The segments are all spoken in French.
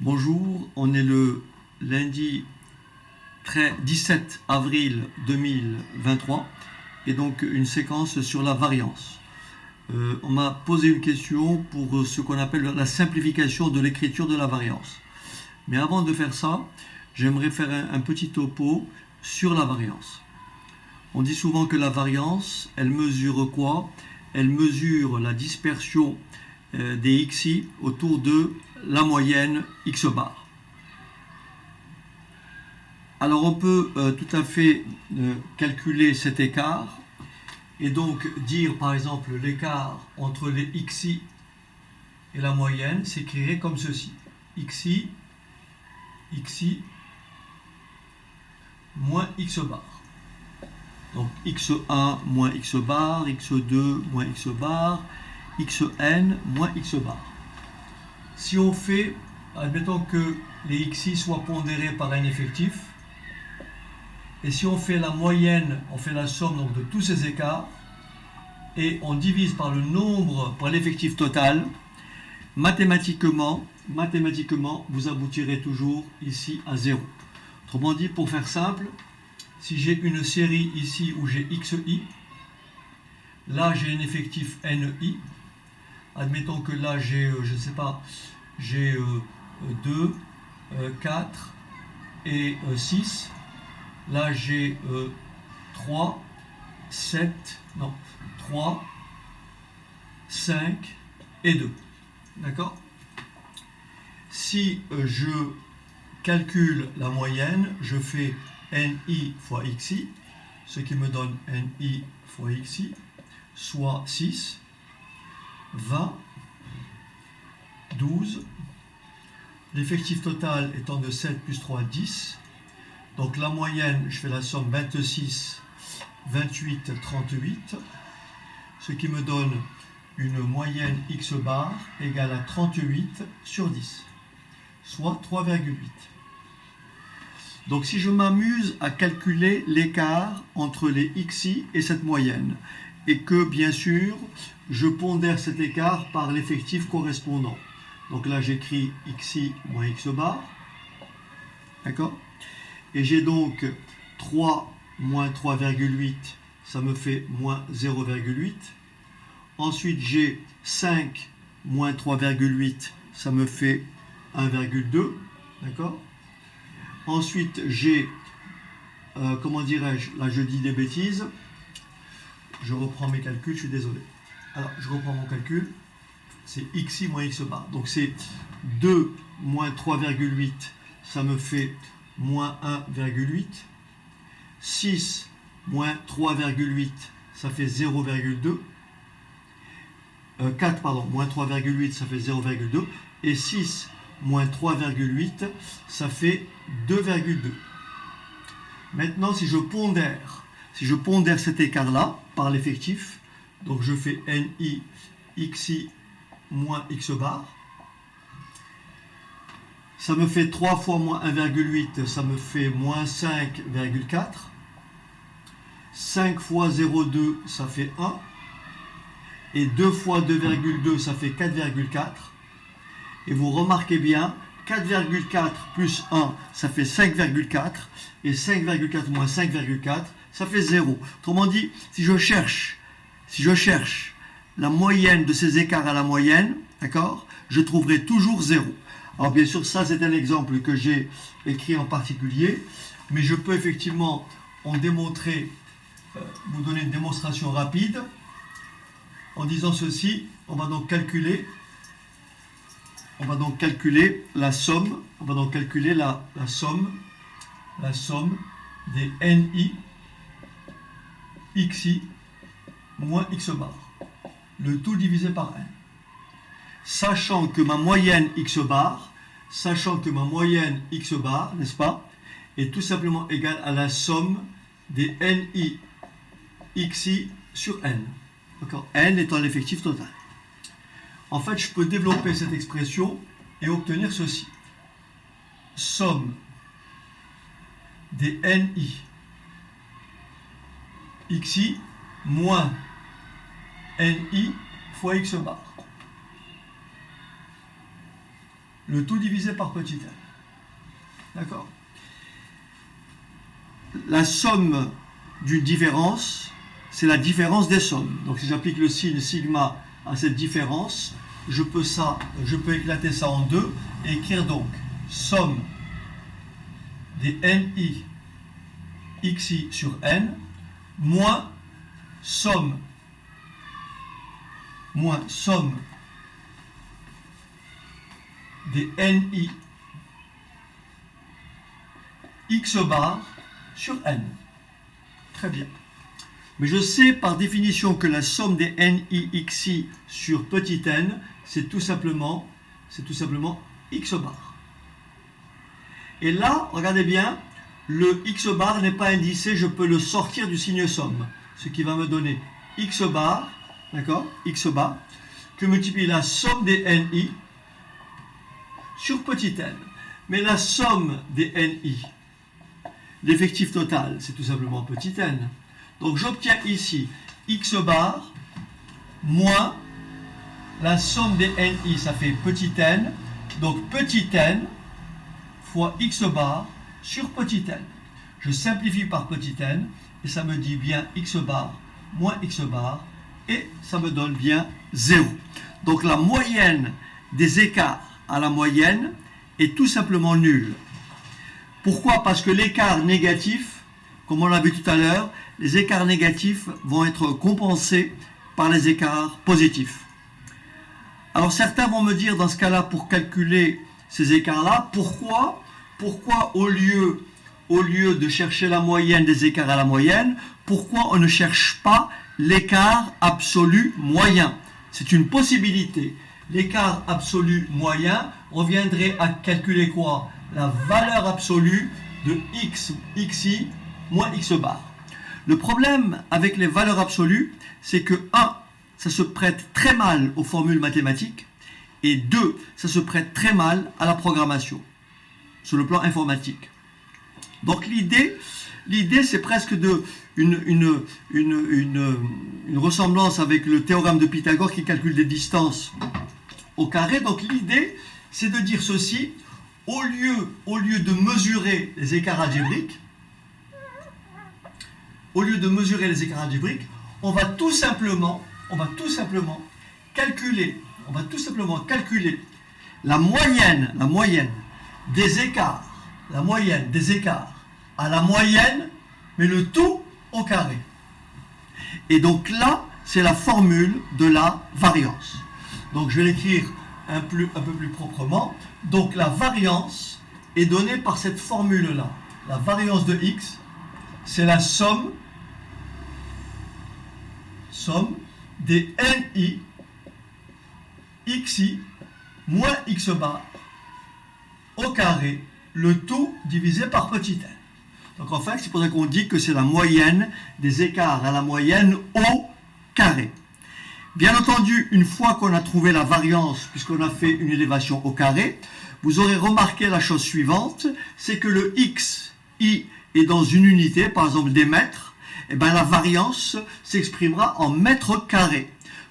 Bonjour, on est le lundi 17 avril 2023 et donc une séquence sur la variance. On m'a posé une question pour ce qu'on appelle la simplification de l'écriture de la variance. Mais avant de faire ça, j'aimerais faire un petit topo sur la variance. On dit souvent que la variance, elle mesure quoi? Elle mesure la dispersion des xi autour de la moyenne x bar. Alors on peut tout à fait calculer cet écart et donc dire par exemple l'écart entre les xi et la moyenne s'écrirait comme ceci: xi moins x bar. Donc x1 moins x bar, x2 moins x bar, xn moins x bar. Si on fait, admettons que les xi soient pondérés par n effectif, et si on fait la moyenne, on fait la somme donc, de tous ces écarts, et on divise par le nombre, par l'effectif total, mathématiquement, vous aboutirez toujours ici à 0. Autrement dit, pour faire simple, si j'ai une série ici où j'ai xi, là j'ai un effectif ni, admettons que là j'ai, je ne sais pas, j'ai 2, 4 et 6, là j'ai 3, 5 et 2. D'accord? Si je calcule la moyenne, je fais ni fois xi, ce qui me donne ni fois xi, soit 6, 20, 12, l'effectif total étant de 7 plus 3, 10, donc la moyenne, je fais la somme 26, 28, 38, ce qui me donne une moyenne x bar égale à 38 sur 10, soit 3,8. Donc si je m'amuse à calculer l'écart entre les xi et cette moyenne, et que bien sûr je pondère cet écart par l'effectif correspondant, donc là j'écris xi moins x bar, d'accord, et j'ai donc 3 moins 3,8, ça me fait moins 0,8. Ensuite j'ai 5 moins 3,8, ça me fait 1,2, d'accord. Ensuite, j'ai, comment dirais-je, là je dis des bêtises, je reprends mes calculs, je suis désolé. Alors, je reprends mon calcul, c'est xi moins x bar. Donc c'est 2 moins 3,8, ça me fait moins 1,8. 6 moins 3,8, ça fait 0,2. 4, pardon, moins 3,8, ça fait 0,2. Et 6 moins 3,8, ça fait 2,2. Maintenant, si je pondère cet écart-là par l'effectif, donc je fais ni xi moins x bar, ça me fait 3 fois moins 1,8, ça me fait moins 5,4. 5 fois 0,2, ça fait 1. Et 2 fois 2,2, ça fait 4,4. Et vous remarquez bien, 4,4 plus 1, ça fait 5,4. Et 5,4 moins 5,4, ça fait 0. Autrement dit, si je cherche la moyenne de ces écarts à la moyenne, d'accord, je trouverai toujours 0. Alors bien sûr, ça c'est un exemple que j'ai écrit en particulier, mais je peux effectivement en démontrer, vous donner une démonstration rapide. En disant ceci, on va donc calculer la somme, la somme des ni xi moins x bar, le tout divisé par n. Sachant que ma moyenne x bar, n'est-ce pas, est tout simplement égale à la somme des ni xi sur n. N étant l'effectif total. En fait, je peux développer cette expression et obtenir ceci. Somme des ni xi moins ni fois x bar. le tout divisé par petit n. D'accord? La somme d'une différence, c'est la différence des sommes. Donc si j'applique le signe sigma à cette différence, je peux éclater ça en deux et écrire donc somme des ni xi sur n moins somme des ni x bar sur n. Très bien. Mais je sais par définition que la somme des ni xi sur petit n, c'est tout simplement x bar. Et là, regardez bien, le x bar n'est pas indicé, je peux le sortir du signe somme, ce qui va me donner x bar, d'accord, x bar, que multiplie la somme des ni sur petit n. Mais la somme des ni, l'effectif total, c'est tout simplement petit n. Donc j'obtiens ici x bar moins la somme des ni, ça fait petit n. Donc petit n fois x bar sur petit n. Je simplifie par petit n et ça me dit bien x bar moins x bar et ça me donne bien 0. Donc la moyenne des écarts à la moyenne est tout simplement nulle. Pourquoi? Parce que l'écart négatif, comme on l'a vu tout à l'heure, les écarts négatifs vont être compensés par les écarts positifs. Alors certains vont me dire dans ce cas-là, pour calculer ces écarts-là, pourquoi au lieu de chercher la moyenne des écarts à la moyenne, pourquoi on ne cherche pas l'écart absolu moyen? C'est une possibilité. L'écart absolu moyen reviendrait à calculer quoi? La valeur absolue de xi moins x bar. Le problème avec les valeurs absolues, c'est que 1, ça se prête très mal aux formules mathématiques, et 2, ça se prête très mal à la programmation, sur le plan informatique. Donc l'idée c'est presque une ressemblance avec le théorème de Pythagore qui calcule des distances au carré. Donc l'idée, c'est de dire ceci, au lieu de mesurer les écarts algébriques, on va tout simplement calculer la moyenne des écarts à la moyenne, mais le tout au carré. Et donc là, c'est la formule de la variance. Donc je vais l'écrire un peu plus proprement. Donc la variance est donnée par cette formule-là. La variance de x, c'est la somme des ni xi moins x bar au carré, le tout divisé par petit n. Donc en fait, c'est pour ça qu'on dit que c'est la moyenne des écarts à la moyenne au carré. Bien entendu, une fois qu'on a trouvé la variance, puisqu'on a fait une élévation au carré, vous aurez remarqué la chose suivante, c'est que le xi est dans une unité, par exemple des mètres, et bien la variance s'exprimera en mètres carrés.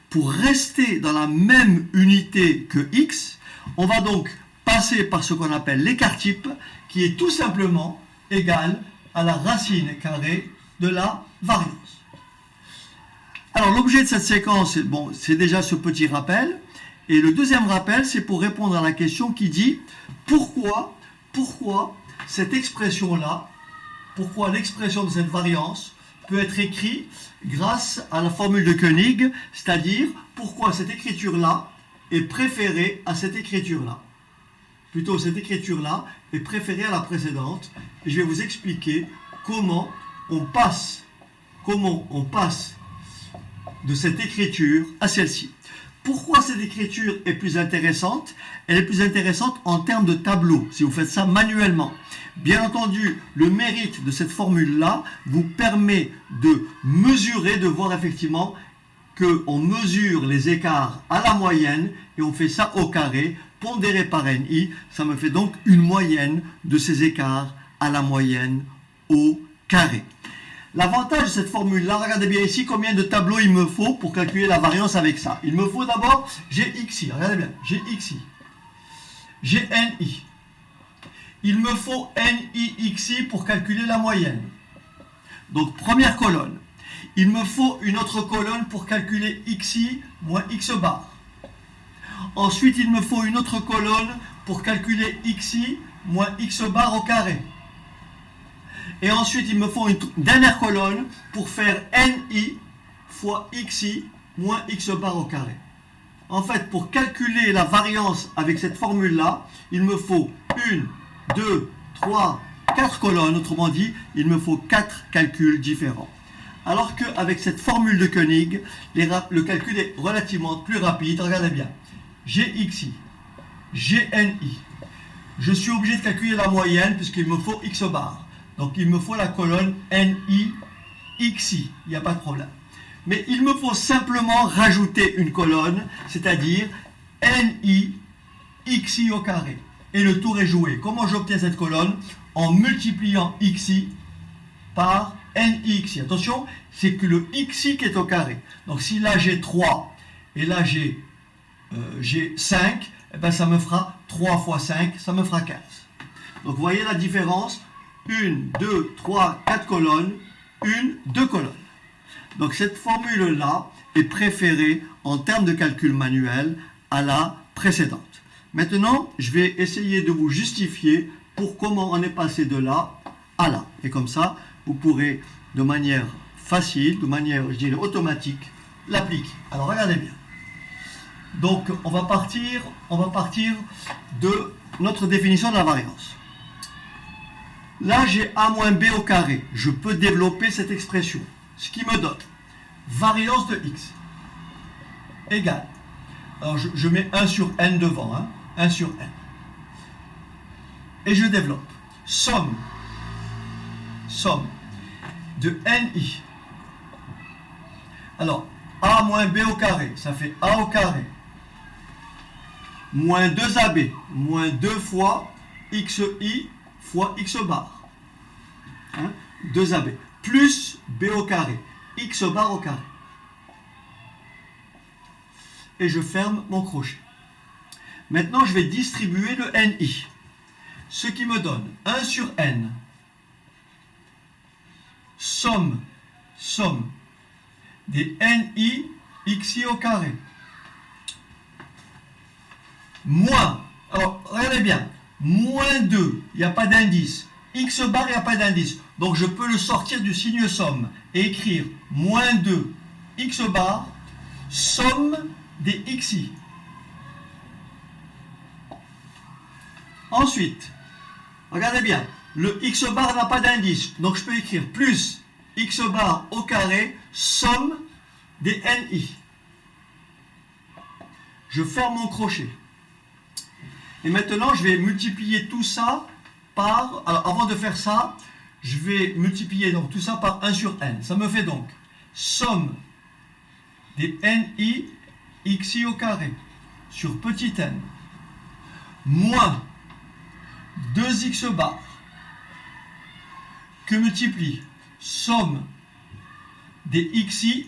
Pour rester dans la même unité que x, on va donc passer par ce qu'on appelle l'écart type, qui est tout simplement égal à la racine carrée de la variance. Alors l'objet de cette séquence, bon, c'est déjà ce petit rappel. Et le deuxième rappel, c'est pour répondre à la question qui dit pourquoi cette expression-là, pourquoi l'expression de cette variance peut être écrite grâce à la formule de Koenig, c'est-à-dire pourquoi cette écriture-là est préférée à cette écriture-là. Plutôt, cette écriture-là est préférée à la précédente. Et je vais vous expliquer comment on passe de cette écriture à celle-ci. Pourquoi cette écriture est plus intéressante? Elle est plus intéressante en termes de tableau, si vous faites ça manuellement. Bien entendu, le mérite de cette formule-là vous permet de mesurer, de voir effectivement qu'on mesure les écarts à la moyenne et on fait ça au carré, pondéré par NI. Ça me fait donc une moyenne de ces écarts à la moyenne au carré. L'avantage de cette formule-là, regardez bien ici combien de tableaux il me faut pour calculer la variance avec ça. Il me faut d'abord GXI, regardez bien, GXI. j'ai NI. Il me faut NIXI pour calculer la moyenne. Donc, première colonne. Il me faut une autre colonne pour calculer XI moins X bar. Ensuite, il me faut une autre colonne pour calculer XI moins X bar au carré. Et ensuite, il me faut une dernière colonne pour faire NI fois XI moins X bar au carré. En fait, pour calculer la variance avec cette formule-là, il me faut 1, 2, 3, 4 colonnes. Autrement dit, il me faut 4 calculs différents. Alors qu'avec cette formule de Koenig, le calcul est relativement plus rapide. Regardez bien. J'ai XI, j'ai NI. Je suis obligé de calculer la moyenne puisqu'il me faut X bar. Donc il me faut la colonne NI, XI. Il n'y a pas de problème. Mais il me faut simplement rajouter une colonne, c'est-à-dire NI, XI au carré. Et le tour est joué. Comment j'obtiens cette colonne? En multipliant XI par NIXI. Attention, c'est que le XI qui est au carré. Donc si là j'ai 3 et là j'ai 5, eh ben ça me fera 3 fois 5, ça me fera 15. Donc vous voyez la différence? 1, 2, 3, 4 colonnes, 1, 2 colonnes. Donc cette formule-là est préférée en termes de calcul manuel à la précédente. Maintenant, je vais essayer de vous justifier pour comment on est passé de là à là. Et comme ça, vous pourrez de manière facile, de manière, je dirais, automatique, l'appliquer. Alors regardez bien. Donc on va partir de notre définition de la variance. Là, j'ai A moins B au carré. Je peux développer cette expression. Ce qui me donne variance de X égale. Alors, je mets 1 sur N devant. 1 sur N. Et je développe. Somme de NI. Alors, A moins B au carré, ça fait A au carré. Moins 2AB, moins 2 fois XI fois X bar. 2AB. Plus B au carré. X bar au carré. Et je ferme mon crochet. Maintenant, je vais distribuer le NI. Ce qui me donne 1 sur N. Somme des NI XI au carré. Moins, alors regardez bien, moins 2, il n'y a pas d'indice. X bar, il n'y a pas d'indice. Donc je peux le sortir du signe somme et écrire moins 2 X bar, somme des XI. Ensuite, regardez bien, le X bar n'a pas d'indice. Donc je peux écrire plus X bar au carré, somme des NI. Je ferme mon crochet. Et maintenant, je vais multiplier tout ça par... Alors, avant de faire ça, je vais multiplier donc tout ça par 1 sur N. Ça me fait donc somme des NI XI au carré sur petit n moins 2x bar que multiplie somme des XI.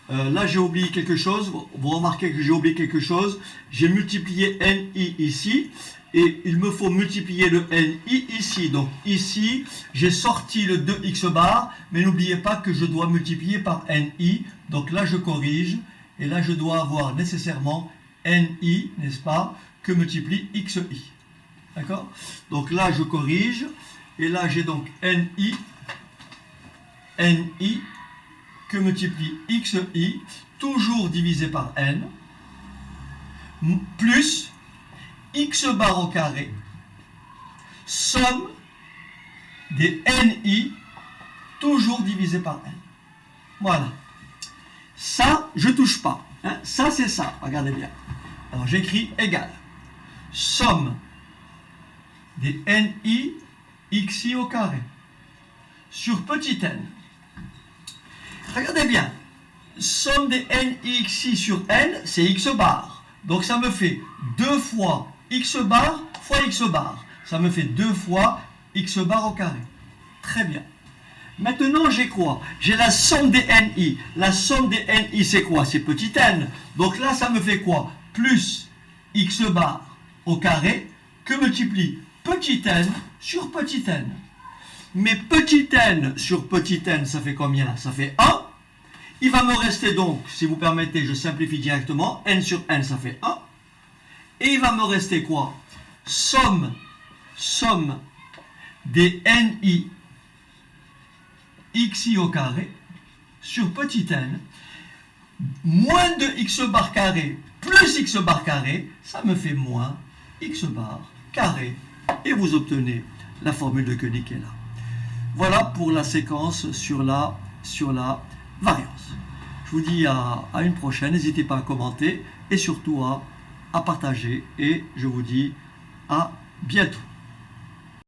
Là, j'ai oublié quelque chose. Vous remarquez que j'ai oublié quelque chose. J'ai multiplié NI ici. Et il me faut multiplier le NI ici. Donc ici, j'ai sorti le 2x bar. Mais n'oubliez pas que je dois multiplier par NI. Donc là, je corrige. Et là, je dois avoir nécessairement NI, n'est-ce pas, que multiplie XI. D'accord? Donc là, je corrige. Et là, j'ai donc NI que multiplie XI, toujours divisé par N, plus X bar au carré, somme des NI, toujours divisé par N. Voilà. Ça, je ne touche pas. Ça, c'est ça. Regardez bien. Alors, j'écris égal. Somme des NI XI au carré sur petit n. Regardez bien, somme des NIXI sur N, c'est X bar. Donc ça me fait 2 fois X bar fois X bar. Ça me fait 2 fois X bar au carré. Très bien. Maintenant, j'ai quoi? J'ai la somme des NI. La somme des NI, c'est quoi? C'est petit n. Donc là, ça me fait quoi? Plus x bar au carré que multiplie petit n sur petit n. Mais petit n sur petit n, ça fait combien? Ça fait 1. Il va me rester donc, si vous permettez, je simplifie directement, n sur n, ça fait 1. Et il va me rester quoi? Somme des ni xi au carré sur petit n, moins de x bar carré plus x bar carré, ça me fait moins x bar carré. Et vous obtenez la formule de Koenig qui est là. Voilà pour la séquence sur la variance. Je vous dis à une prochaine. N'hésitez pas à commenter et surtout à partager. Et je vous dis à bientôt.